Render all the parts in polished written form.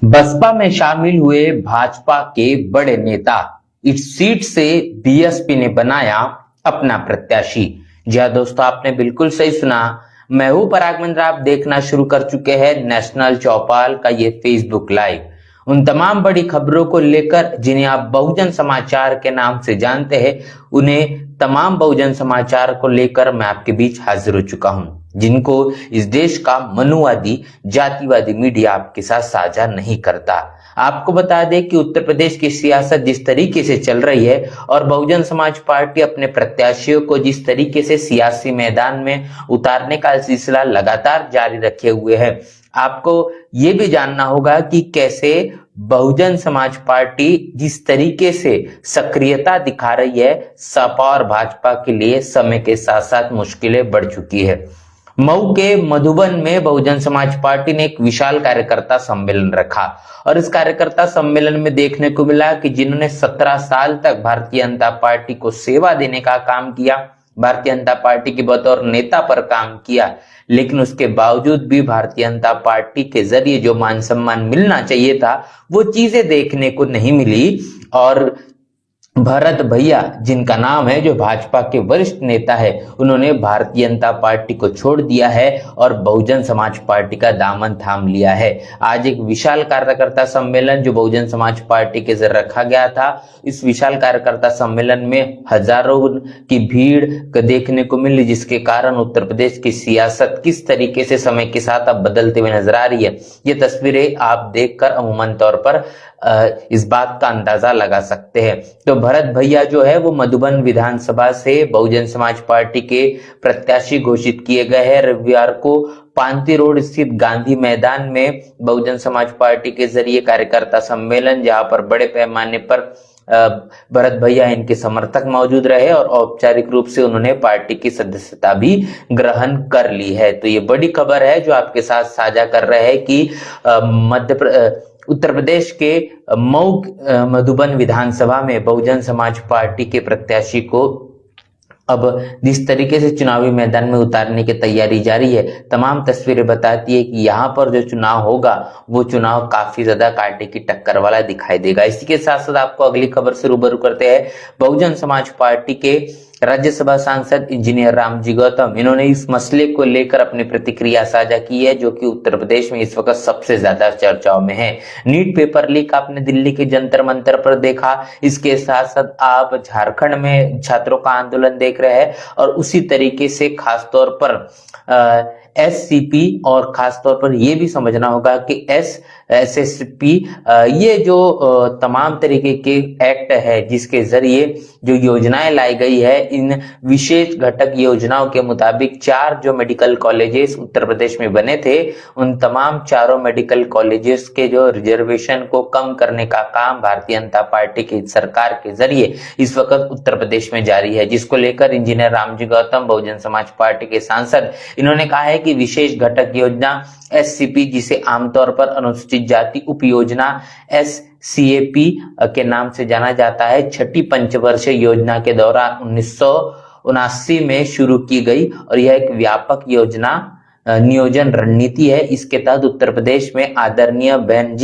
बसपा में शामिल हुए भाजपा के बड़े नेता। इस सीट से बीएसपी ने बनाया अपना प्रत्याशी। जी हाँ दोस्तों, आपने बिल्कुल सही सुना। मैं हूं पराग मिंद्रा। आप देखना शुरू कर चुके हैं नेशनल चौपाल का ये फेसबुक लाइव। उन तमाम बड़ी खबरों को लेकर जिन्हें आप बहुजन समाचार के नाम से जानते हैं, उन्हें तमाम बहुजन समाचार को लेकर मैं आपके बीच हाजिर हो चुका हूं, जिनको इस देश का मनुवादी जातिवादी मीडिया आपके साथ साझा नहीं करता। आपको बता दें कि उत्तर प्रदेश की सियासत जिस तरीके से चल रही है और बहुजन समाज पार्टी अपने प्रत्याशियों को जिस तरीके से सियासी मैदान में उतारने का सिलसिला लगातार जारी रखे हुए है, आपको ये भी जानना होगा कि कैसे बहुजन समाज पार्टी जिस तरीके से सक्रियता दिखा रही है, सपा और भाजपा के लिए समय के साथ साथ मुश्किलें बढ़ चुकी है। मऊ के मधुबन में बहुजन समाज पार्टी ने एक विशाल कार्यकर्ता सम्मेलन रखा और इस कार्यकर्ता सम्मेलन में देखने को मिला कि जिन्होंने 17 साल तक भारतीय जनता पार्टी को सेवा देने का काम किया, भारतीय जनता पार्टी के बतौर नेता पर काम किया, लेकिन उसके बावजूद भी भारतीय जनता पार्टी के जरिए जो मान सम्मान मिलना चाहिए था वो चीजें देखने को नहीं मिली। और भरत भैया, जिनका नाम है, जो भाजपा के वरिष्ठ नेता है, उन्होंने भारतीय जनता पार्टी को छोड़ दिया है और बहुजन समाज पार्टी का दामन थाम लिया है। आज एक विशाल कार्यकर्ता सम्मेलन जो बहुजन समाज पार्टी के जरिए रखा गया था, इस विशाल कार्यकर्ता सम्मेलन में हजारों की भीड़ देखने को मिली, जिसके कारण उत्तर प्रदेश की सियासत किस तरीके से समय के साथ अब बदलते हुए नजर आ रही है, ये तस्वीरें आप देखकर अमूमन तौर पर इस बात का अंदाजा लगा सकते हैं। तो भरत भैया जो है वो मधुबन विधानसभा से बहुजन समाज पार्टी के प्रत्याशी घोषित किए गए हैं। रविवार को पांती रोड स्थित गांधी मैदान में बहुजन समाज पार्टी के जरिए कार्यकर्ता सम्मेलन, जहां पर बड़े पैमाने पर भरत भैया इनके समर्थक मौजूद रहे और औपचारिक रूप से उन्होंने पार्टी की सदस्यता भी ग्रहण कर ली है। तो ये बड़ी खबर है जो आपके साथ साझा कर रहे हैं कि उत्तर प्रदेश के मऊ मधुबन विधानसभा में बहुजन समाज पार्टी के प्रत्याशी को अब जिस तरीके से चुनावी मैदान में उतारने की तैयारी जारी है, तमाम तस्वीरें बताती है कि यहाँ पर जो चुनाव होगा वो चुनाव काफी ज्यादा कांटे की टक्कर वाला दिखाई देगा। इसी के साथ साथ आपको अगली खबर से रूबरू करते हैं। बहुजन समाज पार्टी के राज्यसभा सांसद इंजीनियर रामजी गौतम, इन्होंने इस मसले को लेकर अपनी प्रतिक्रिया साझा की है, जो कि उत्तर प्रदेश में इस वक्त सबसे ज्यादा चर्चाओं में है। नीट पेपर लीक आपने दिल्ली के जंतर मंतर पर देखा, इसके साथ साथ आप झारखंड में छात्रों का आंदोलन देख रहे हैं और उसी तरीके से खासतौर पर एससीपी और खासतौर पर यह भी समझना होगा कि एसएसपी, ये जो तमाम तरीके के एक्ट है जिसके जरिए जो योजनाएं लाई गई है, इन विशेष घटक योजनाओं के मुताबिक 4 जो मेडिकल कॉलेजेस उत्तर प्रदेश में बने थे, उन तमाम चारों मेडिकल कॉलेजेस के जो रिजर्वेशन को कम करने का काम भारतीय जनता पार्टी की सरकार के जरिए इस वक्त उत्तर प्रदेश में जारी है, जिसको लेकर इंजीनियर रामजी गौतम, बहुजन समाज पार्टी के सांसद, इन्होंने कहा है कि विशेष घटक योजना एससीपी, जिसे आमतौर पर अनुसूचित जाति उप योजना एससीएपी के नाम से जाना जाता है, छठी पंचवर्षीय योजना के दौरान 1979 में शुरू की गई और यह एक व्यापक योजना नियोजन रणनीति है। इसके तहत उत्तर प्रदेश में आदरणीय बहन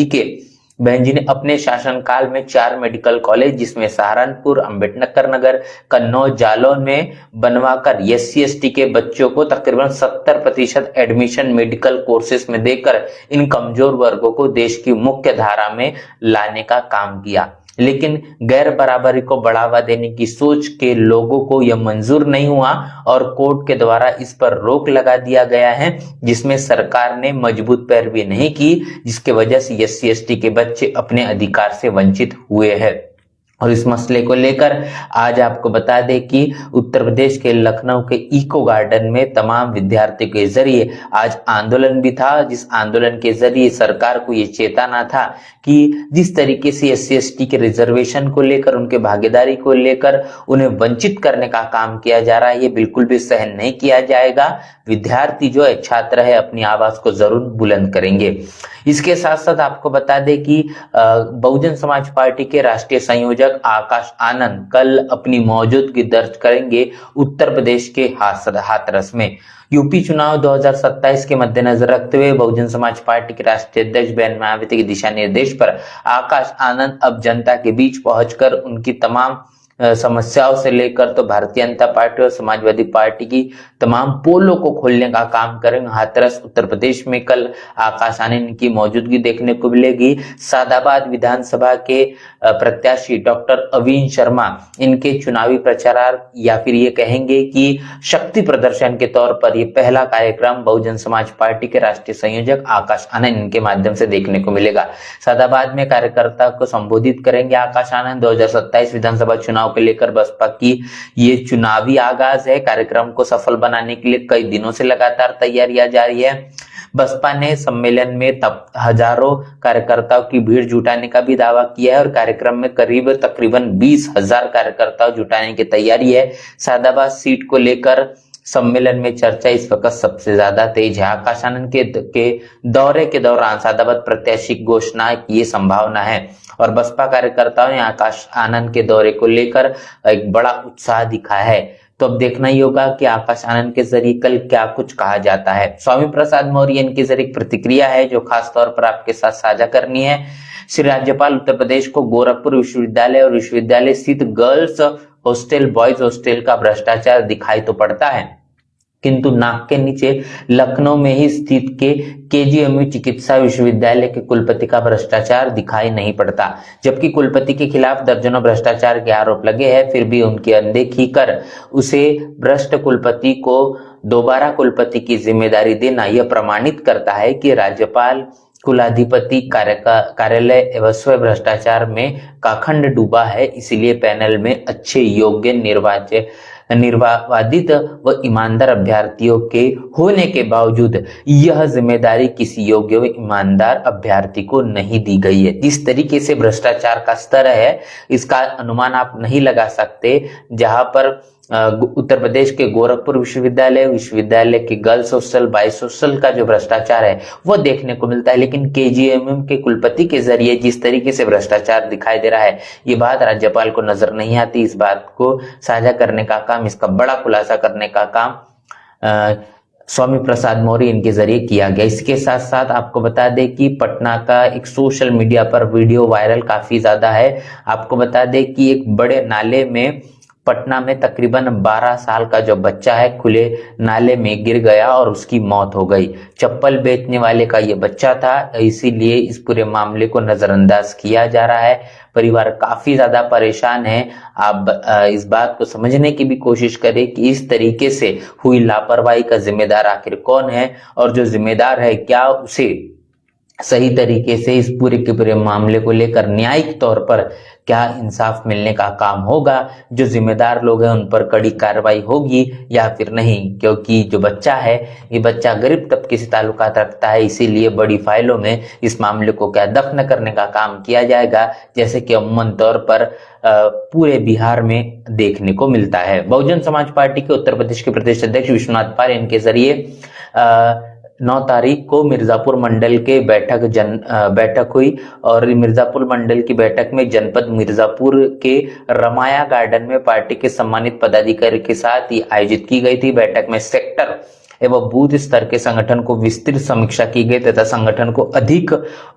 जी ने अपने शासनकाल में 4 मेडिकल कॉलेज, जिसमें सहारनपुर, अंबेडकर नगर, कन्नौज, जालौन में बनवाकर SC/ST के बच्चों को तकरीबन 70% एडमिशन मेडिकल कोर्सेज में देकर इन कमजोर वर्गों को देश की मुख्य धारा में लाने का काम किया। लेकिन गैर बराबरी को बढ़ावा देने की सोच के लोगों को यह मंजूर नहीं हुआ और कोर्ट के द्वारा इस पर रोक लगा दिया गया है, जिसमें सरकार ने मजबूत पैरवी नहीं की, जिसके वजह से SC/ST के बच्चे अपने अधिकार से वंचित हुए हैं। और इस मसले को लेकर आज आपको बता दें कि उत्तर प्रदेश के लखनऊ के इको गार्डन में तमाम विद्यार्थियों के जरिए आज आंदोलन भी था, जिस आंदोलन के जरिए सरकार को ये चेताना था कि जिस तरीके से SC/ST के रिजर्वेशन को लेकर, उनके भागीदारी को लेकर उन्हें वंचित करने का काम किया जा रहा है, ये बिल्कुल भी सहन नहीं किया जाएगा। विद्यार्थी जो है, छात्र है, अपनी आवाज को जरूर बुलंद करेंगे। इसके साथ साथ आपको बता दें कि बहुजन समाज पार्टी के राष्ट्रीय संयोजक आकाश आनंद कल अपनी मौजूदगी दर्ज करेंगे उत्तर प्रदेश के हाथरस में। यूपी चुनाव 2027 के मद्देनजर रखते हुए बहुजन समाज पार्टी के राष्ट्रीय अध्यक्ष बहन मायावती के दिशा निर्देश पर आकाश आनंद अब जनता के बीच पहुंचकर उनकी तमाम समस्याओं से लेकर तो भारतीय जनता पार्टी और समाजवादी पार्टी की तमाम पोलों को खोलने का काम करेंगे। हाथरस उत्तर प्रदेश में कल आकाश आनंद की मौजूदगी देखने को मिलेगी। सादाबाद विधानसभा के प्रत्याशी डॉक्टर अविन शर्मा इनके चुनावी प्रचार या फिर ये कहेंगे कि शक्ति प्रदर्शन के तौर पर ये पहला कार्यक्रम बहुजन समाज पार्टी के राष्ट्रीय संयोजक आकाश आनंद इनके माध्यम से देखने को मिलेगा। सादाबाद में कार्यकर्ता को संबोधित करेंगे आकाश आनंद। 2027 विधानसभा चुनाव को लेकर बसपा की ये चुनावी आगाज है। कार्यक्रम को सफल बनाने के लिए कई दिनों से लगातार तैयारियां जारी है। बसपा ने सम्मेलन में हजारों कार्यकर्ताओं की भीड़ जुटाने का भी दावा किया है और कार्यक्रम में तकरीबन 20,000 कार्यकर्ताओं जुटाने की तैयारी है। सादाबाद सीट को लेकर सम्मेलन में चर्चा इस वक्त सबसे ज्यादा तेज है। आकाश आनंद के दौरे के दौरान सादाबाद प्रत्याशी की घोषणा की ये संभावना है और बसपा कार्यकर्ताओं ने आकाश आनंद के दौरे को लेकर एक बड़ा उत्साह दिखाया है। तो अब देखना ही होगा कि आकाश आनंद के जरिए कल क्या कुछ कहा जाता है। स्वामी प्रसाद मौर्य इनकी जरिए एक प्रतिक्रिया है जो खास तौर पर आपके साथ साझा करनी है। श्री राज्यपाल उत्तर प्रदेश को गोरखपुर विश्वविद्यालय और विश्वविद्यालय स्थित गर्ल्स हॉस्टल बॉयज हॉस्टल का भ्रष्टाचार दिखाई तो पड़ता है, किंतु नाक के नीचे लखनऊ में ही स्थित के केजीएमयू चिकित्सा विश्वविद्यालय के कुलपति का भ्रष्टाचार दिखाई नहीं पड़ता। जबकि कुलपति के खिलाफ दर्जनों भ्रष्टाचार के आरोप लगे हैं, फिर भी उनकी अनदेखी कर उसे भ्रष्ट कुलपति को दोबारा कुलपति की जिम्मेदारी देना यह प्रमाणित करता है कि राज्यपाल कुलाधिपति कार्यालय एवं स्व भ्रष्टाचार में काखंड डूबा है। इसलिए पैनल में अच्छे योग्य निर्वादित व ईमानदार अभ्यर्थियों के होने के बावजूद यह जिम्मेदारी किसी योग्य व ईमानदार अभ्यर्थी को नहीं दी गई है। जिस तरीके से भ्रष्टाचार का स्तर है इसका अनुमान आप नहीं लगा सकते। जहां पर उत्तर प्रदेश के गोरखपुर विश्वविद्यालय के गर्ल्स हॉस्टल बॉयज हॉस्टल का जो भ्रष्टाचार है वो देखने को मिलता है, लेकिन केजीएमएम के कुलपति के जरिए जिस तरीके से भ्रष्टाचार दिखाई दे रहा है ये बात राज्यपाल को नजर नहीं आती। इस बात को साझा करने का काम, इसका बड़ा खुलासा करने का काम स्वामी प्रसाद मौर्य इनके जरिए किया गया। इसके साथ साथ आपको बता दें कि पटना का एक सोशल मीडिया पर वीडियो वायरल काफी ज्यादा है। आपको बता दें कि एक बड़े नाले में पटना में तकरीबन 12 साल का जो बच्चा है खुले नाले में गिर गया और उसकी मौत हो गई। चप्पल बेचने वाले का ये बच्चा था, इसीलिए इस पूरे मामले को नजरअंदाज किया जा रहा है। परिवार काफी ज्यादा परेशान है। आप इस बात को समझने की भी कोशिश करें कि इस तरीके से हुई लापरवाही का जिम्मेदार आखिर कौन है और जो जिम्मेदार है क्या उसे सही तरीके से इस पूरे के पूरे मामले को लेकर न्यायिक तौर पर क्या इंसाफ मिलने का काम होगा। जो जिम्मेदार लोग हैं उन पर कड़ी कार्रवाई होगी या फिर नहीं, क्योंकि जो बच्चा है ये बच्चा गरीब तबके से ताल्लुकात रखता है। इसीलिए बड़ी फाइलों में इस मामले को क्या दफन करने का काम किया जाएगा, जैसे कि अमूमन तौर पर पूरे बिहार में देखने को मिलता है। बहुजन समाज पार्टी के उत्तर प्रदेश के प्रदेश अध्यक्ष विश्वनाथ पाल इनके जरिए 9 तारीख को मिर्जापुर मंडल के बैठक हुई और मिर्जापुर मंडल की बैठक में जनपद मिर्जापुर के रमाया गार्डन में पार्टी के सम्मानित पदाधिकारी के साथ ही आयोजित की गई थी। बैठक में सेक्टर एवं बूथ स्तर के संगठन को विस्तृत समीक्षा की गई तथा संगठन को अधिक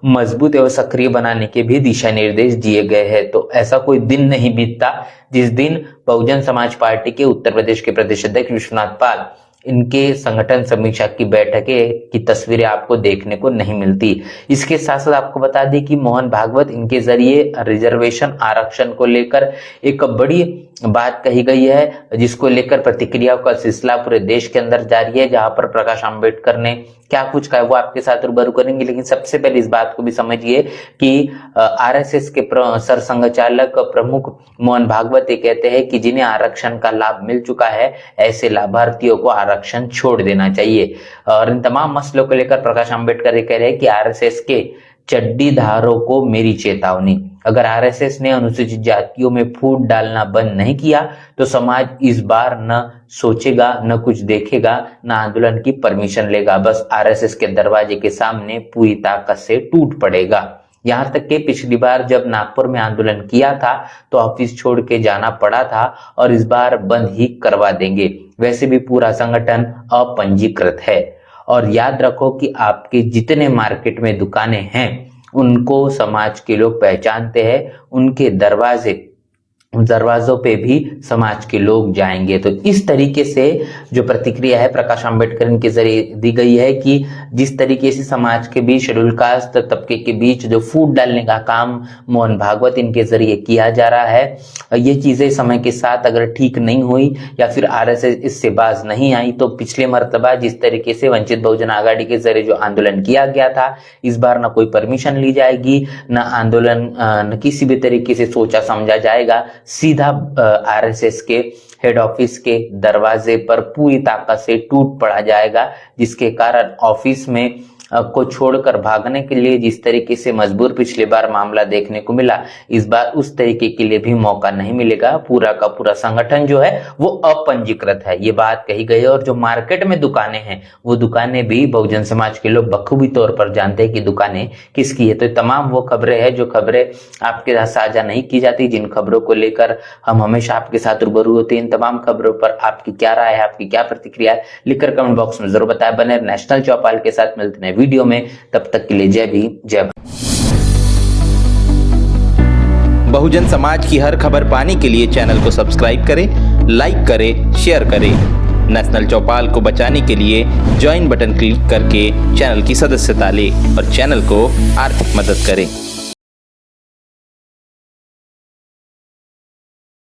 मजबूत एवं सक्रिय बनाने के भी दिशा निर्देश दिए गए हैं। तो ऐसा कोई दिन नहीं बीतता जिस दिन बहुजन समाज पार्टी के उत्तर प्रदेश के प्रदेश अध्यक्ष विश्वनाथ पाल इनके संगठन समीक्षा की बैठकें की तस्वीरें आपको देखने को नहीं मिलती। इसके साथ साथ आपको बता दें कि मोहन भागवत इनके जरिए रिजर्वेशन आरक्षण को लेकर एक बड़ी बात कही गई है, जिसको लेकर प्रतिक्रियाओं का सिलसिला पूरे देश के अंदर जारी है। जहां पर प्रकाश आंबेडकर ने क्या कुछ कहा वो आपके साथ रूबरू करेंगे, लेकिन सबसे पहले इस बात को भी समझिए कि आरएसएस के सरसंघचालक प्रमुख मोहन भागवत ये कहते हैं कि जिन्हें आरक्षण का लाभ मिल चुका है ऐसे लाभार्थियों को आरक्षण छोड़ देना चाहिए। और इन तमाम मसलों को लेकर प्रकाश आंबेडकर ये कह रहे हैं कि आरएसएस के चड्डीधारों को मेरी चेतावनी, अगर आरएसएस ने अनुसूचित जातियों में फूट डालना बंद नहीं किया तो समाज इस बार न सोचेगा, न कुछ देखेगा, न आंदोलन की परमिशन लेगा, बस आरएसएस के दरवाजे के सामने पूरी ताकत से टूट पड़ेगा। यहाँ तक कि पिछली बार जब नागपुर में आंदोलन किया था तो ऑफिस छोड़ के जाना पड़ा था और इस बार बंद ही करवा देंगे। वैसे भी पूरा संगठन अपंजीकृत है। और याद रखो कि आपके जितने मार्केट में दुकानें हैं उनको समाज के लोग पहचानते हैं, उनके दरवाजों पे भी समाज के लोग जाएंगे। तो इस तरीके से जो प्रतिक्रिया है प्रकाश आंबेडकर इनके जरिए दी गई है कि जिस तरीके से समाज के बीच शेड्यूल कास्ट तबके के बीच जो फूट डालने का काम मोहन भागवत इनके जरिए किया जा रहा है, ये चीजें समय के साथ अगर ठीक नहीं हुई या फिर आरएसएस इससे बाज नहीं आई तो पिछले मर्तबा जिस तरीके से वंचित बहुजन आघाड़ी के जरिए जो आंदोलन किया गया था, इस बार न कोई परमिशन ली जाएगी, न आंदोलन न किसी भी तरीके से सोचा समझा जाएगा। सीधा आरएसएस के हेड ऑफिस के दरवाजे पर पूरी ताकत से टूट पड़ा जाएगा, जिसके कारण ऑफिस में को छोड़कर भागने के लिए जिस तरीके से मजबूर पिछली बार मामला देखने को मिला, इस बार उस तरीके के लिए भी मौका नहीं मिलेगा। पूरा का पूरा संगठन जो है वो अपंजीकृत है, ये बात कही गई है। और जो मार्केट में दुकानें हैं वो दुकानें भी बहुजन समाज के लोग बखूबी तौर पर जानते हैं कि दुकानें किसकी है। तो तमाम वो खबरें हैं जो खबरें आपके साथ साझा नहीं की जाती, जिन खबरों को लेकर हम हमेशा आपके साथ रूबरू होते हैं। इन तमाम खबरों पर आपकी क्या राय है, आपकी क्या प्रतिक्रिया है, लिखकर कमेंट बॉक्स में जरूर बताएं। बने नेशनल चौपाल के साथ मिलते हैं वीडियो में, तब तक के लिए जय भीम जय भारत। बहुजन समाज की हर खबर पाने के लिए चैनल को सब्सक्राइब करें, लाइक करें, शेयर करें। नेशनल चौपाल को बचाने के लिए ज्वाइन बटन क्लिक करके चैनल की सदस्यता लें और चैनल को आर्थिक मदद करें।